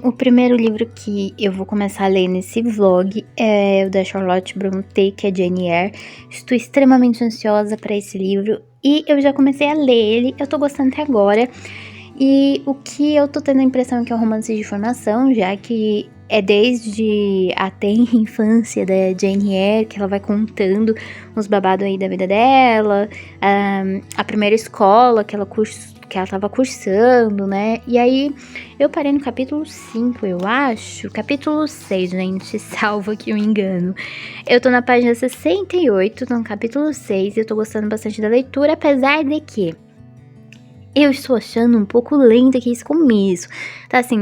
o primeiro livro que eu vou começar a ler nesse vlog é o da Charlotte Brontë, que é Jane Eyre. Estou extremamente ansiosa para esse livro e eu já comecei a ler ele, eu tô gostando até agora. E o que eu tô tendo a impressão que é um romance de formação, já que é desde a tenra infância da Jane Eyre, que ela vai contando uns babados aí da vida dela, a primeira escola que ela tava cursando, né? E aí, eu parei no capítulo 5, eu acho. Capítulo 6, gente, salva que eu engano. Eu tô na página 68, tô no capítulo 6, e eu tô gostando bastante da leitura, apesar de que eu estou achando um pouco lento aqui esse começo. Tá assim,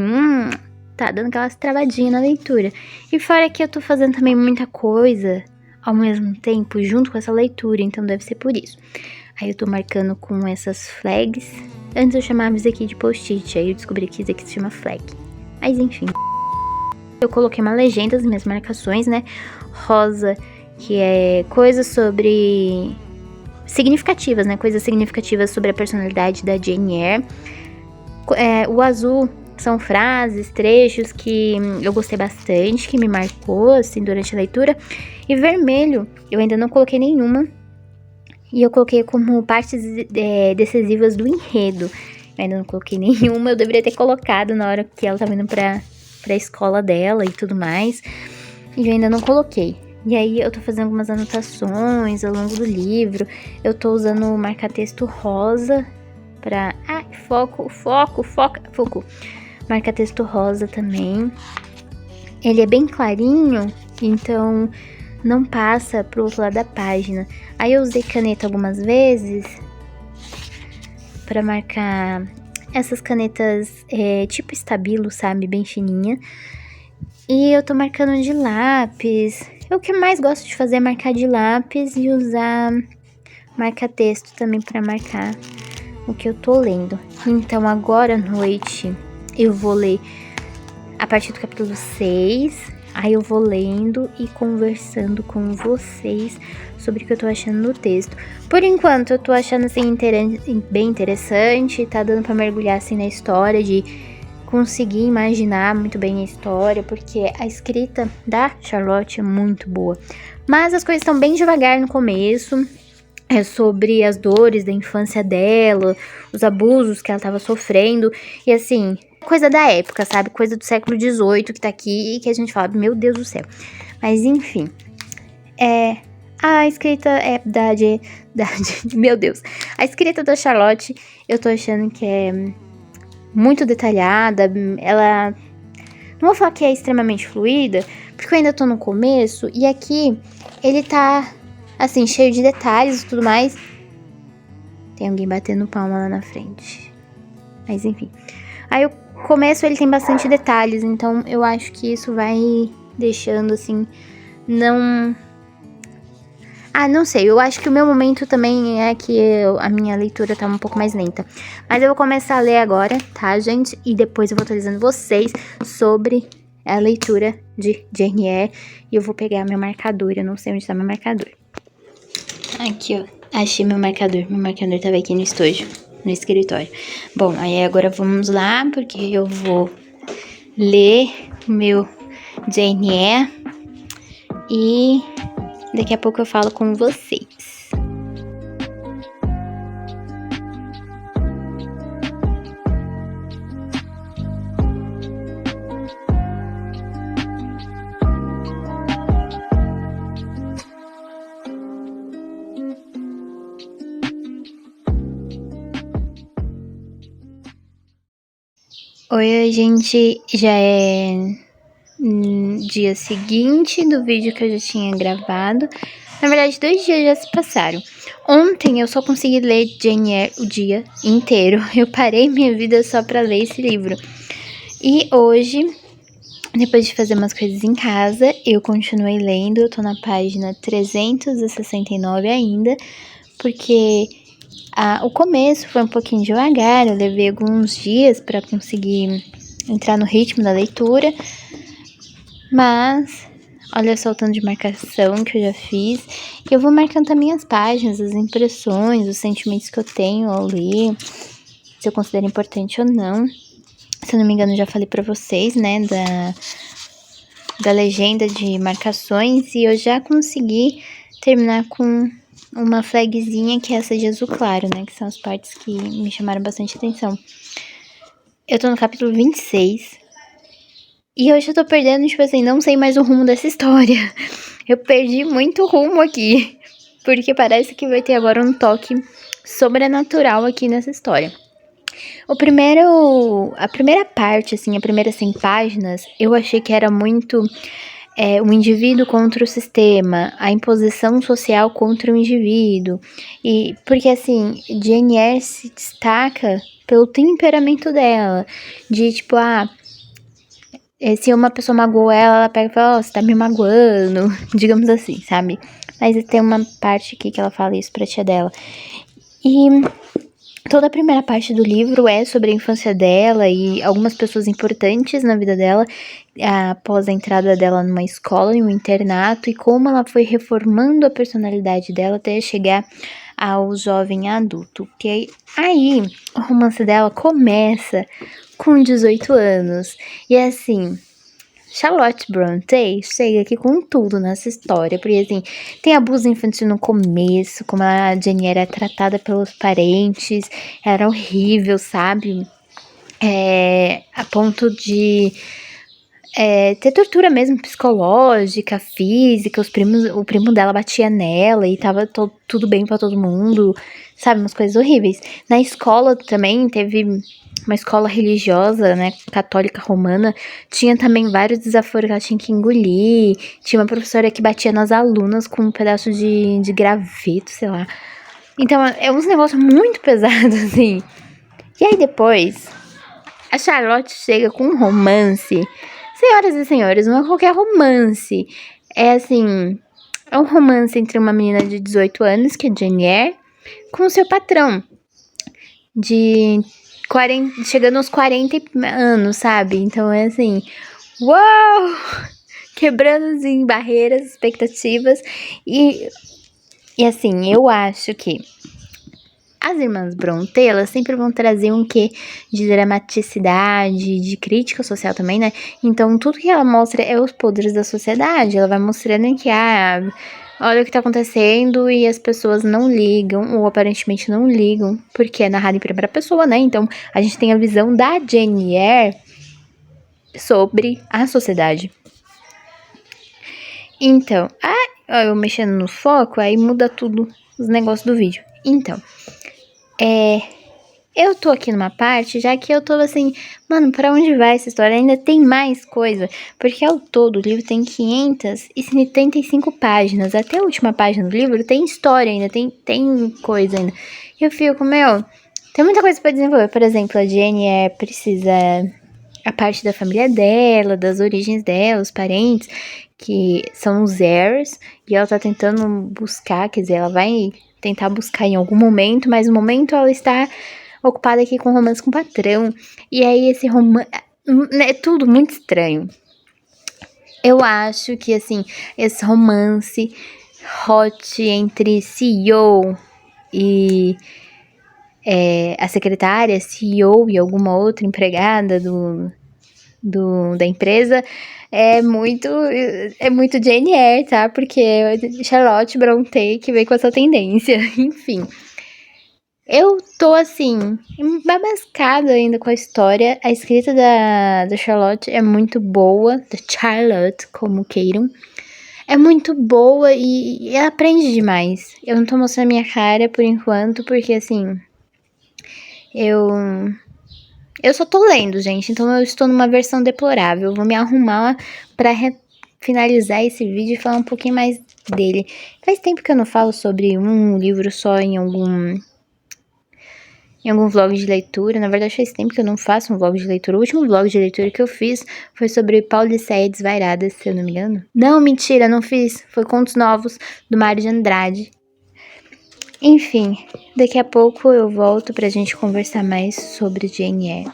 tá dando aquelas travadinhas na leitura. E fora que eu tô fazendo também muita coisa ao mesmo tempo, junto com essa leitura, então deve ser por isso. Aí eu tô marcando com essas flags. Antes eu chamava isso aqui de post-it, aí eu descobri que isso aqui se chama flag. Mas enfim. Eu coloquei uma legenda nas minhas marcações, né? Rosa, que é coisas sobre... significativas, né? Coisas significativas sobre a personalidade da Jane Eyre. O azul são frases, trechos que eu gostei bastante, que me marcou, assim, durante a leitura. E vermelho, eu ainda não coloquei nenhuma. E eu coloquei como partes decisivas do enredo. Eu ainda não coloquei nenhuma, eu deveria ter colocado na hora que ela tava indo pra escola dela e tudo mais. E eu ainda não coloquei. E aí eu tô fazendo algumas anotações ao longo do livro. Eu tô usando o marca-texto rosa pra... foco. Marca-texto rosa também. Ele é bem clarinho, então não passa pro outro lado da página. Aí eu usei caneta algumas vezes pra marcar essas canetas tipo estabilo, sabe? Bem fininha. E eu tô marcando de lápis. O que eu mais gosto de fazer é marcar de lápis e usar marca-texto também pra marcar o que eu tô lendo. Então agora à noite eu vou ler a partir do capítulo 6. Aí eu vou lendo e conversando com vocês sobre o que eu tô achando do texto. Por enquanto eu tô achando assim bem interessante, tá dando pra mergulhar assim na história, de conseguir imaginar muito bem a história, porque a escrita da Charlotte é muito boa. Mas as coisas estão bem devagar no começo. É sobre as dores da infância dela, os abusos que ela tava sofrendo. E assim, coisa da época, sabe? Coisa do século XVIII que tá aqui e que a gente fala, meu Deus do céu. Mas enfim, a escrita meu Deus. A escrita da Charlotte, eu tô achando que é muito detalhada. Ela... não vou falar que é extremamente fluida, porque eu ainda tô no começo. E aqui, ele tá... assim, cheio de detalhes e tudo mais. Tem alguém batendo palma lá na frente. Mas enfim. Aí o começo ele tem bastante detalhes. Então eu acho que isso vai deixando assim... não... não sei. Eu acho que o meu momento também é que a minha leitura tá um pouco mais lenta. Mas eu vou começar a ler agora, tá, gente? E depois eu vou atualizando vocês sobre a leitura de Jane Eyre. E eu vou pegar meu marcador. Eu não sei onde tá meu marcador. Aqui, ó. Achei meu marcador. Meu marcador tava aqui no estúdio, no escritório. Bom, aí agora vamos lá, porque eu vou ler o meu Jane Eyre. E daqui a pouco eu falo com vocês. Oi, gente, já é dia seguinte do vídeo que eu já tinha gravado. Na verdade, 2 dias já se passaram. Ontem eu só consegui ler Jane Eyre o dia inteiro. Eu parei minha vida só pra ler esse livro. E hoje, depois de fazer umas coisas em casa, eu continuei lendo. Eu tô na página 369 ainda, porque... o começo foi um pouquinho devagar, eu levei alguns dias para conseguir entrar no ritmo da leitura, mas olha só o tanto de marcação que eu já fiz. Eu vou marcando também as páginas, as impressões, os sentimentos que eu tenho ao ler, se eu considero importante ou não. Se eu não me engano, já falei pra vocês, né, da legenda de marcações. E eu já consegui terminar com uma flagzinha, que é essa de azul claro, né, que são as partes que me chamaram bastante atenção. Eu tô no capítulo 26. E eu já tô perdendo, tipo assim, não sei mais o rumo dessa história. Eu perdi muito rumo aqui. Porque parece que vai ter agora um toque sobrenatural aqui nessa história. A primeira parte, assim, a primeira 100 páginas, eu achei que era muito o indivíduo contra o sistema, a imposição social contra o indivíduo. E porque, assim, Jane Eyre se destaca pelo temperamento dela, de tipo, se uma pessoa magoou ela pega e fala, você tá me magoando, digamos assim, sabe? Mas tem uma parte aqui que ela fala isso pra tia dela. E toda a primeira parte do livro é sobre a infância dela e algumas pessoas importantes na vida dela, após a entrada dela numa escola, em um internato, e como ela foi reformando a personalidade dela até chegar ao jovem adulto. Que aí o romance dela começa com 18 anos. E assim, Charlotte Brontë chega aqui com tudo nessa história, porque assim, tem abuso infantil no começo, como a Jane era tratada pelos parentes, era horrível, sabe? A ponto de ter tortura mesmo psicológica, física, o primo dela batia nela e tava tudo bem pra todo mundo, sabe? Umas coisas horríveis. Na escola também teve uma escola religiosa, né, católica romana, tinha também vários desaforos que ela tinha que engolir, tinha uma professora que batia nas alunas com um pedaço de graveto, sei lá. Então, é uns negócios muito pesados, assim. E aí depois, a Charlotte chega com um romance. Senhoras e senhores, não é qualquer romance. É assim, é um romance entre uma menina de 18 anos, que é Jane Eyre, com o seu patrão, de 40, chegando aos 40 anos, sabe? Então é assim, uau! Quebrando assim, barreiras, expectativas. E assim, eu acho que as irmãs Brontë, elas sempre vão trazer um quê de dramaticidade, de crítica social também, né? Então, tudo que ela mostra é os podres da sociedade. Ela vai mostrando que, olha o que tá acontecendo e as pessoas não ligam, ou aparentemente não ligam, porque é narrado em primeira pessoa, né? Então, a gente tem a visão da Jane Eyre sobre a sociedade. Então, eu mexendo no foco, aí muda tudo os negócios do vídeo. Então, eu tô aqui numa parte, já que eu tô assim, mano, pra onde vai essa história? Ainda tem mais coisa, porque ao todo o livro tem 575 páginas, até a última página do livro tem história ainda, tem coisa ainda. E eu fico, tem muita coisa pra desenvolver. Por exemplo, a Jane precisa a parte da família dela, das origens dela, os parentes, que são os heirs, e ela tá tentando buscar, quer dizer, ela vai tentar buscar em algum momento, mas no momento ela está ocupada aqui com romance com o patrão. E aí esse romance é tudo muito estranho. Eu acho que assim, esse romance hot entre CEO e a secretária, CEO e alguma outra empregada da empresa é muito Jane Eyre, tá? Porque é Charlotte Brontë que veio com essa tendência. Enfim, eu tô assim, babascada ainda com a história. A escrita da Charlotte é muito boa, da Charlotte, como queiram. É muito boa e ela aprende demais. Eu não tô mostrando minha cara por enquanto, porque assim, eu só tô lendo, gente, então eu estou numa versão deplorável. Eu vou me arrumar pra finalizar esse vídeo e falar um pouquinho mais dele. Faz tempo que eu não falo sobre um livro só em algum vlog de leitura. Na verdade, faz tempo que eu não faço um vlog de leitura. O último vlog de leitura que eu fiz foi sobre Pauliceia Desvairada, se eu não me engano. Não, mentira, não fiz. Foi Contos Novos, do Mário de Andrade. Enfim, daqui a pouco eu volto pra gente conversar mais sobre Jane Eyre.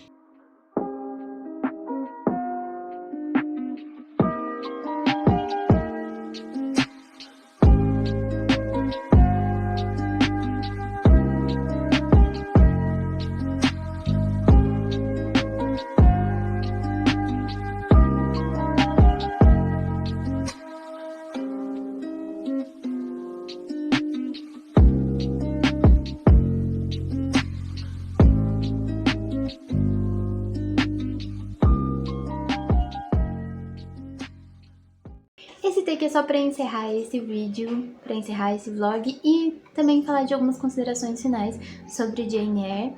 aqui só pra encerrar esse vídeo, pra encerrar esse vlog e também falar de algumas considerações finais sobre Jane Eyre.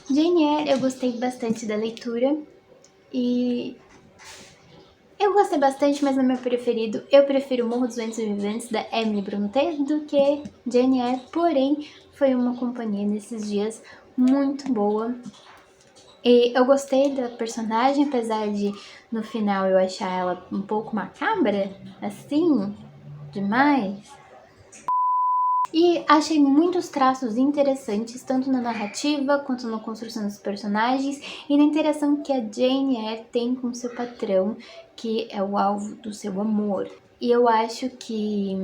Jane Eyre, eu gostei bastante da leitura e eu gostei bastante, mas não é meu preferido. Eu prefiro Morro dos Ventos Viventes, da Emily Brontë, do que Jane Eyre, porém foi uma companhia nesses dias muito boa. E eu gostei da personagem, apesar de no final eu achar ela um pouco macabra, assim, demais. E achei muitos traços interessantes, tanto na narrativa, quanto na construção dos personagens e na interação que a Jane Eyre tem com seu patrão, que é o alvo do seu amor. E eu acho que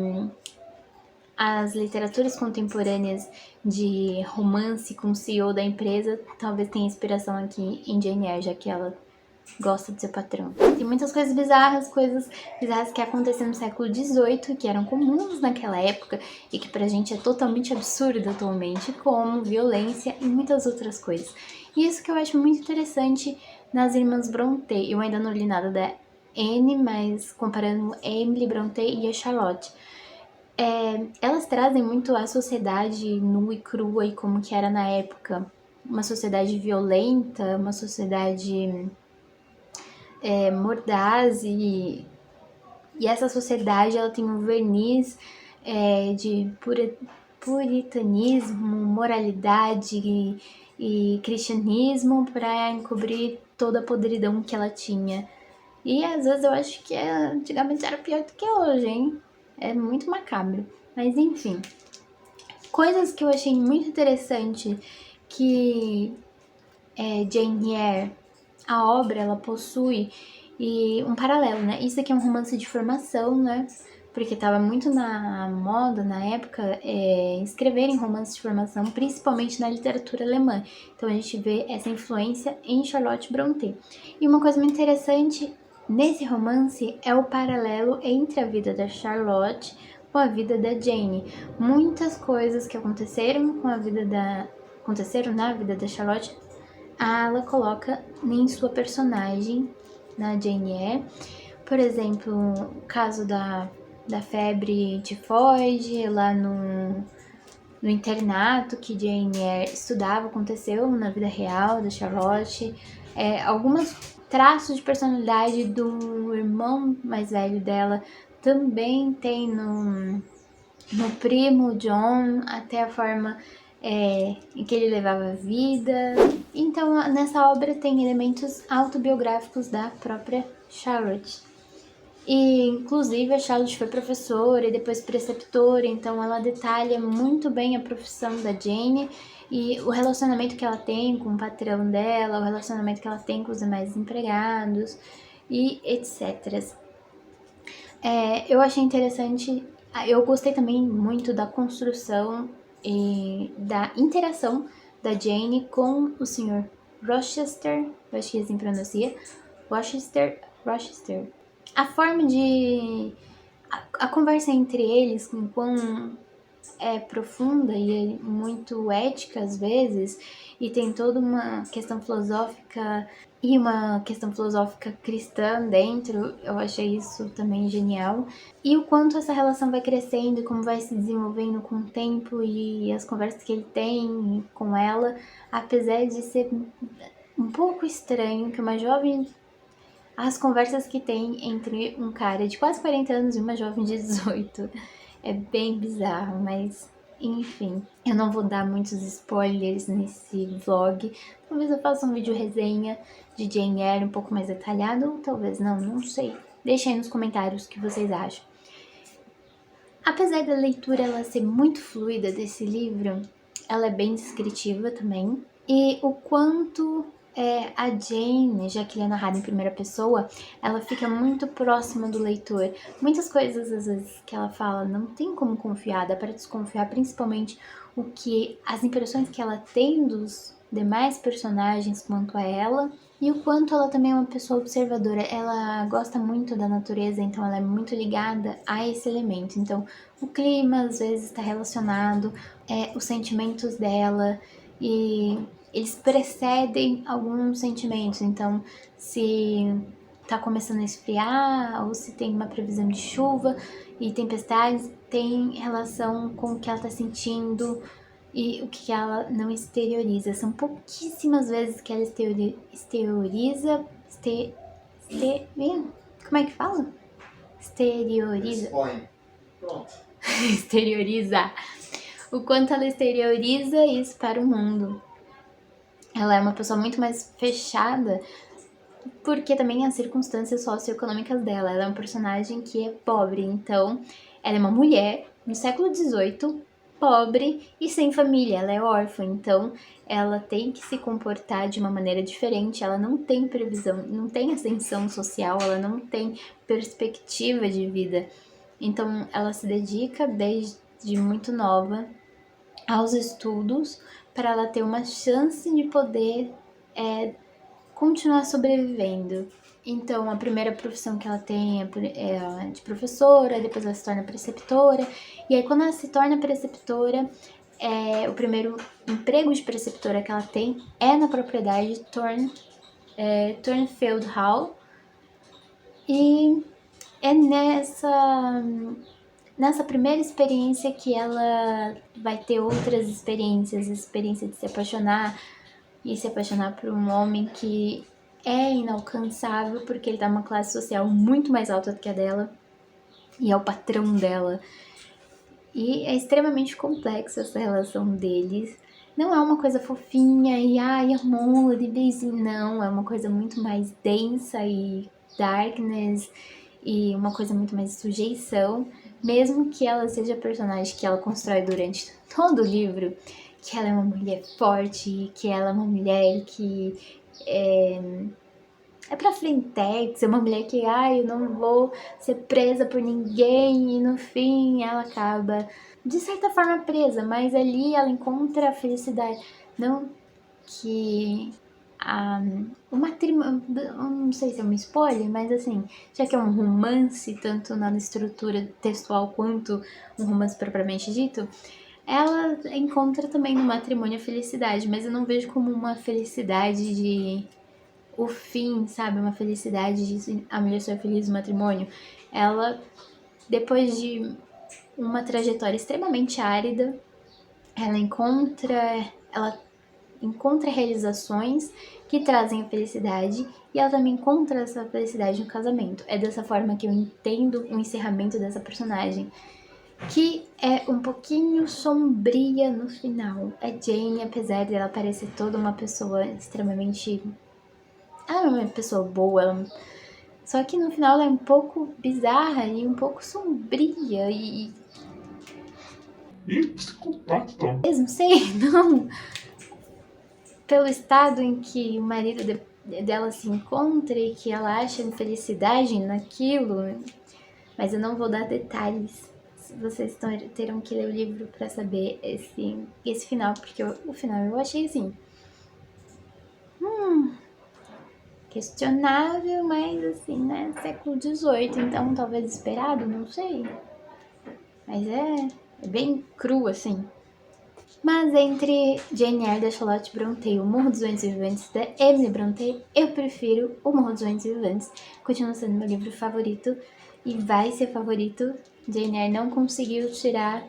as literaturas contemporâneas de romance com o CEO da empresa talvez tenha inspiração aqui em Jane Eyre, já que ela gosta do seu patrão. Tem muitas coisas bizarras que aconteceram no século XVIII, que eram comuns naquela época e que pra gente é totalmente absurdo atualmente, como violência e muitas outras coisas. E isso que eu acho muito interessante nas Irmãs Brontë. Eu ainda não li nada da Anne, mas comparando a Emily Brontë e a Charlotte, elas trazem muito a sociedade nua e crua e como que era na época. Uma sociedade violenta, uma sociedade mordaz e essa sociedade ela tem um verniz de puritanismo, moralidade e cristianismo para encobrir toda a podridão que ela tinha. E às vezes eu acho que antigamente era pior do que hoje, hein? É muito macabro. Mas enfim, coisas que eu achei muito interessante que Jane Eyre, a obra, ela possui e um paralelo, né? Isso aqui é um romance de formação, né? Porque tava muito na moda, na época, escreverem romances de formação, principalmente na literatura alemã. Então a gente vê essa influência em Charlotte Brontë. E uma coisa muito interessante nesse romance é o paralelo entre a vida da Charlotte com a vida da Jane. Muitas coisas que aconteceram na vida da Charlotte, ela coloca em sua personagem, na Jane Eyre. Por exemplo, o caso da febre tifoide lá no internato que Jane Eyre estudava, aconteceu na vida real da Charlotte. Alguns traços de personalidade do irmão mais velho dela também tem no primo John, até a forma em que ele levava a vida. Então, nessa obra tem elementos autobiográficos da própria Charlotte. E, inclusive, a Charlotte foi professora e depois preceptora, então ela detalha muito bem a profissão da Jane e o relacionamento que ela tem com o patrão dela, o relacionamento que ela tem com os demais empregados e etc. Eu achei interessante, eu gostei também muito da construção e da interação da Jane com o Sr. Rochester, eu acho que assim pronuncia, Rochester. A forma de... a conversa entre eles, com quão profunda e muito ética às vezes, e tem toda uma questão filosófica e uma questão filosófica cristã dentro, eu achei isso também genial. E o quanto essa relação vai crescendo e como vai se desenvolvendo com o tempo e as conversas que ele tem com ela, apesar de ser um pouco estranho que uma jovem... as conversas que tem entre um cara de quase 40 anos e uma jovem de 18 é bem bizarro, mas enfim. Eu não vou dar muitos spoilers nesse vlog. Talvez eu faça um vídeo resenha de Jane Eyre um pouco mais detalhado, ou talvez não sei. Deixem aí nos comentários o que vocês acham. Apesar da leitura ela ser muito fluida desse livro, ela é bem descritiva também. E o quanto a Jane, já que ele é narrado em primeira pessoa, ela fica muito próxima do leitor. Muitas coisas, às vezes, que ela fala não tem como confiar, dá para desconfiar, principalmente as impressões que ela tem dos demais personagens quanto a ela. E o quanto ela também é uma pessoa observadora, ela gosta muito da natureza, então ela é muito ligada a esse elemento. Então, o clima às vezes está relacionado, os sentimentos dela, e eles precedem alguns sentimentos. Então, se tá começando a esfriar, ou se tem uma previsão de chuva e tempestades, tem relação com o que ela tá sentindo e o que ela não exterioriza. São pouquíssimas vezes que ela exterioriza, como é que fala? Exterioriza. Expõe. Pronto. Exterioriza. O quanto ela exterioriza isso para o mundo. Ela é uma pessoa muito mais fechada, porque também as circunstâncias socioeconômicas dela. Ela é um personagem que é pobre, então ela é uma mulher no século XVIII, pobre e sem família. Ela é órfã, então ela tem que se comportar de uma maneira diferente. Ela não tem previsão, não tem ascensão social, ela não tem perspectiva de vida. Então ela se dedica desde muito nova aos estudos para ela ter uma chance de poder continuar sobrevivendo. Então, a primeira profissão que ela tem é de professora, depois ela se torna preceptora. E aí, quando ela se torna preceptora, o primeiro emprego de preceptora que ela tem é na propriedade Turnfield Hall. E é nessa primeira experiência que ela vai ter outras experiências, a experiência de se apaixonar e se apaixonar por um homem que é inalcançável porque ele tá numa classe social muito mais alta do que a dela e é o patrão dela. E é extremamente complexa essa relação deles. Não é uma coisa fofinha e amor e beijinho, não. É uma coisa muito mais densa e darkness e uma coisa muito mais de sujeição. Mesmo que ela seja a personagem que ela constrói durante todo o livro, que ela é uma mulher forte, que ela é uma mulher que é pra frentex, é uma mulher que, eu não vou ser presa por ninguém, e no fim ela acaba, de certa forma, presa, mas ali ela encontra a felicidade. Não que o matrimônio, não sei se é um spoiler, mas assim, já que é um romance, tanto na estrutura textual quanto um romance propriamente dito, ela encontra também no matrimônio a felicidade, mas eu não vejo como uma felicidade de o fim, sabe? Uma felicidade de a mulher ser feliz no matrimônio. Ela, depois de uma trajetória extremamente árida, ela encontra realizações que trazem a felicidade e ela também encontra essa felicidade no casamento. É dessa forma que eu entendo o encerramento dessa personagem, que é um pouquinho sombria no final. A Jane, apesar de ela parecer toda uma pessoa extremamente... Ela é uma pessoa boa, só que no final ela é um pouco bizarra e um pouco sombria e psicopata. não sei, não. Pelo estado em que o marido dela se encontra e que ela acha infelicidade naquilo. Mas eu não vou dar detalhes. Vocês terão que ler o livro pra saber esse final, porque o final eu achei assim... questionável, mas assim, né? Século XVIII, então talvez esperado, não sei. Mas é bem cru, assim. Mas entre Jane Eyre da Charlotte Brontë e O Morro dos Ventos Vivantes da Emily Brontë, eu prefiro O Morro dos Ventos Vivantes. Continua sendo meu livro favorito e vai ser favorito. Jane Eyre não conseguiu tirar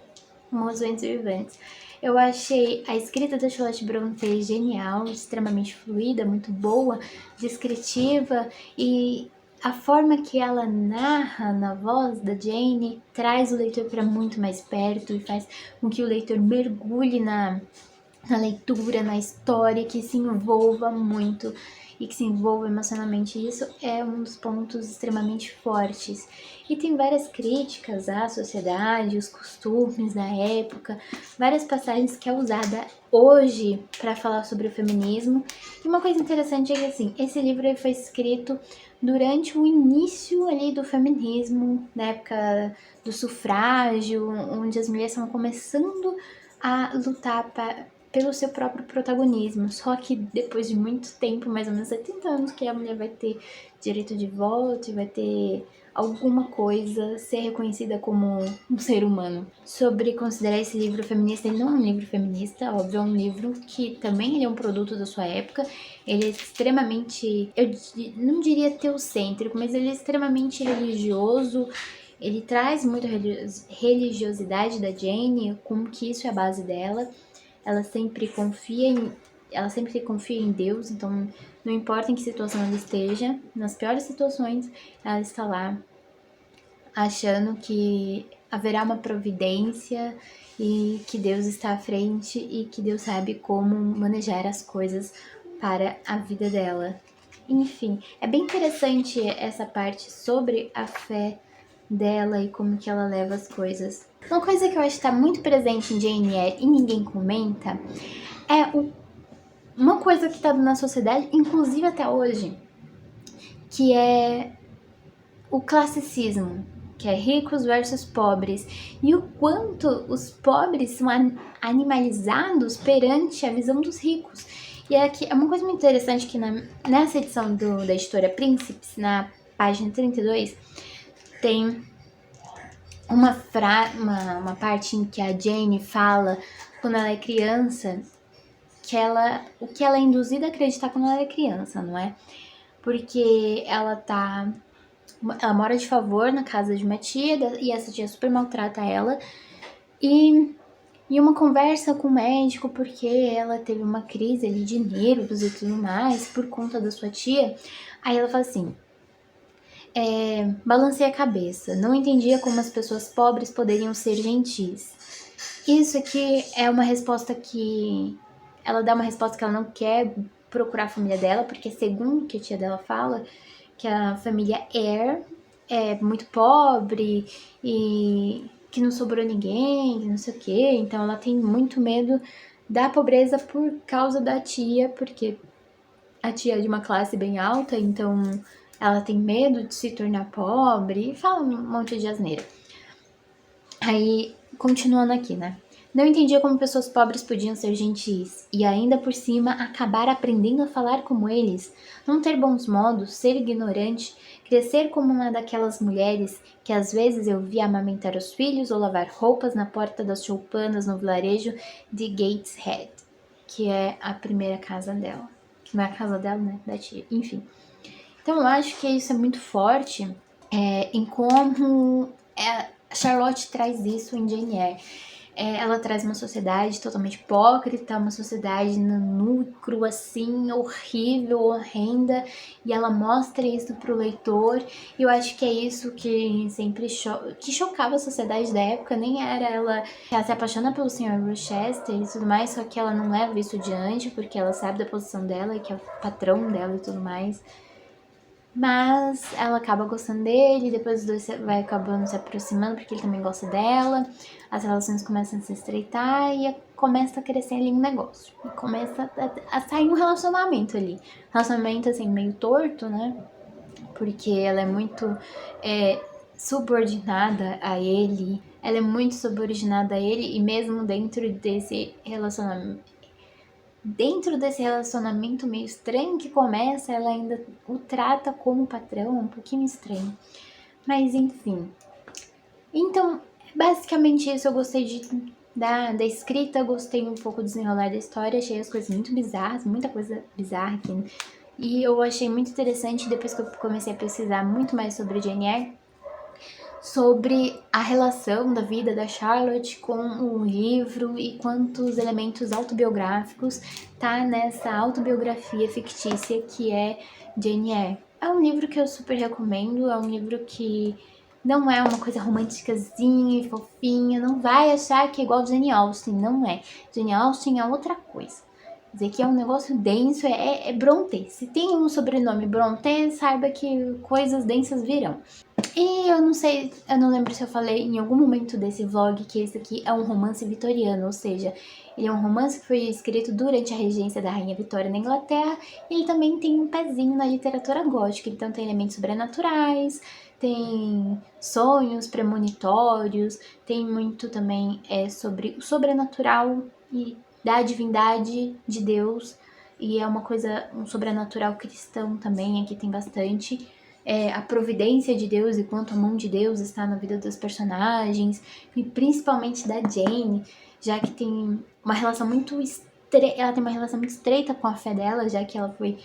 O Morro dos Ventos Vivantes. Eu achei a escrita da Charlotte Brontë genial, extremamente fluida, muito boa, descritiva, e a forma que ela narra na voz da Jane traz o leitor para muito mais perto e faz com que o leitor mergulhe na leitura, na história, que se envolva muito e que se envolva emocionalmente. Isso é um dos pontos extremamente fortes. E tem várias críticas à sociedade, os costumes da época, várias passagens que é usada hoje para falar sobre o feminismo. E uma coisa interessante é que assim, esse livro foi escrito durante o início ali do feminismo, na época do sufrágio, onde as mulheres estavam começando a lutar pelo seu próprio protagonismo. Só que depois de muito tempo, mais ou menos 70 anos, que a mulher vai ter direito de voto e vai ter alguma coisa, ser reconhecida como um ser humano. Sobre considerar esse livro feminista, ele não é um livro feminista, óbvio, é um livro que também ele é um produto da sua época. Ele é extremamente, eu não diria teocêntrico, mas ele é extremamente religioso. Ele traz muita religiosidade da Jane, como que isso é a base dela. Ela sempre confia em Deus, então não importa em que situação ela esteja, nas piores situações, ela está lá achando que haverá uma providência e que Deus está à frente e que Deus sabe como manejar as coisas para a vida dela. Enfim, é bem interessante essa parte sobre a fé dela e como que ela leva as coisas. Uma coisa que eu acho que está muito presente em Jane Eyre e ninguém comenta é uma coisa que está na sociedade, inclusive até hoje, que é o classicismo, que é ricos versus pobres, e o quanto os pobres são animalizados perante a visão dos ricos. E aqui é uma coisa muito interessante que nessa edição da editora Príncipes, na página 32, tem uma parte em que a Jane fala quando ela é criança, o que ela é induzida a acreditar quando ela é criança, não é? Porque ela mora de favor na casa de uma tia e essa tia super maltrata ela. E uma conversa com o médico, porque ela teve uma crise ali de nervos e tudo mais por conta da sua tia. Aí ela fala assim: balancei a cabeça, não entendia como as pessoas pobres poderiam ser gentis. Isso aqui é uma resposta que ela dá uma resposta que ela não quer procurar a família dela, porque segundo o que a tia dela fala, que a família Eyre é muito pobre e que não sobrou ninguém, que não sei o quê. Então ela tem muito medo da pobreza por causa da tia, porque a tia é de uma classe bem alta, então ela tem medo de se tornar pobre e fala um monte de asneira. Aí, continuando aqui, né? Não entendia como pessoas pobres podiam ser gentis e ainda por cima acabar aprendendo a falar como eles, não ter bons modos, ser ignorante, crescer como uma daquelas mulheres que às vezes eu via amamentar os filhos ou lavar roupas na porta das choupanas no vilarejo de Gateshead, que é a primeira casa dela. Que não é a casa dela, né? Da tia. Enfim. Então eu acho que isso é muito forte em como Charlotte traz isso em Jane Eyre. Ela traz uma sociedade totalmente hipócrita, uma sociedade nua, crua assim, horrível, horrenda, e ela mostra isso pro leitor, e eu acho que é isso que sempre que chocava a sociedade da época, nem era ela se apaixona pelo Sr. Rochester e tudo mais, só que ela não leva isso adiante, porque ela sabe da posição dela e que é o patrão dela e tudo mais. Mas ela acaba gostando dele, depois os dois vai acabando se aproximando porque ele também gosta dela. As relações começam a se estreitar e começa a crescer ali um negócio. E começa a sair um relacionamento ali. Relacionamento assim, meio torto, né? Porque ela é muito subordinada a ele. Ela é muito subordinada a ele e mesmo dentro desse relacionamento meio estranho que começa, ela ainda o trata como patrão, um pouquinho estranho. Mas enfim. Então, basicamente isso. Eu gostei da escrita, gostei um pouco do desenrolar da história, achei as coisas muito bizarras, muita coisa bizarra aqui. E eu achei muito interessante, depois que eu comecei a pesquisar muito mais sobre Jane Eyre, sobre a relação da vida da Charlotte com o livro e quantos elementos autobiográficos tá nessa autobiografia fictícia que é Jane Eyre. É um livro que eu super recomendo, é um livro que não é uma coisa românticazinha e fofinha, não vai achar que é igual Jane Austen, não é. Jane Austen é outra coisa. Dizer que é um negócio denso, é Brontë. Se tem um sobrenome Brontë, saiba que coisas densas virão. E eu não sei, eu não lembro se eu falei em algum momento desse vlog que esse aqui é um romance vitoriano, ou seja, ele é um romance que foi escrito durante a regência da Rainha Vitória na Inglaterra, e ele também tem um pezinho na literatura gótica, então tem elementos sobrenaturais, tem sonhos premonitórios, tem muito também sobre o sobrenatural e da divindade de Deus, e é uma coisa, um sobrenatural cristão também, aqui tem bastante. A providência de Deus e quanto a mão de Deus está na vida dos personagens, e principalmente da Jane, já que tem uma relação muito ela tem uma relação muito estreita com a fé dela, já que ela foi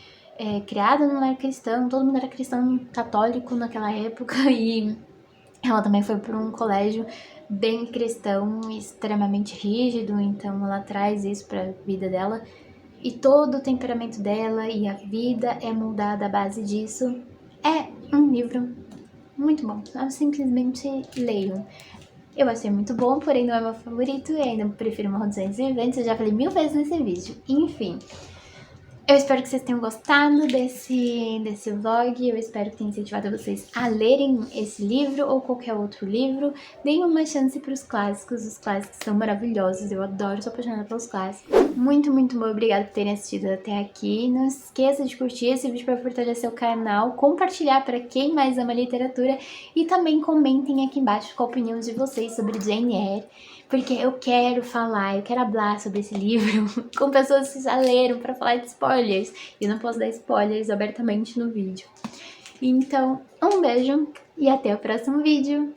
criada num lar cristão, todo mundo era cristão católico naquela época, e ela também foi para um colégio bem cristão, extremamente rígido, então ela traz isso para a vida dela. E todo o temperamento dela e a vida é moldada à base disso. É um livro muito bom, eu simplesmente leio. Eu achei muito bom, porém não é meu favorito e ainda prefiro Maldições Viventes, eu já falei 1000 vezes nesse vídeo. Enfim, eu espero que vocês tenham gostado desse vlog, eu espero que tenha incentivado vocês a lerem esse livro ou qualquer outro livro. Deem uma chance para os clássicos são maravilhosos, eu adoro, sou apaixonada pelos clássicos. Muito, muito obrigada por terem assistido até aqui. Não se esqueça de curtir esse vídeo para fortalecer o canal, compartilhar para quem mais ama literatura e também comentem aqui embaixo com a opinião de vocês sobre Jane Eyre, porque eu quero falar sobre esse livro com pessoas que já leram para falar de spoilers. E eu não posso dar spoilers abertamente no vídeo. Então, um beijo e até o próximo vídeo.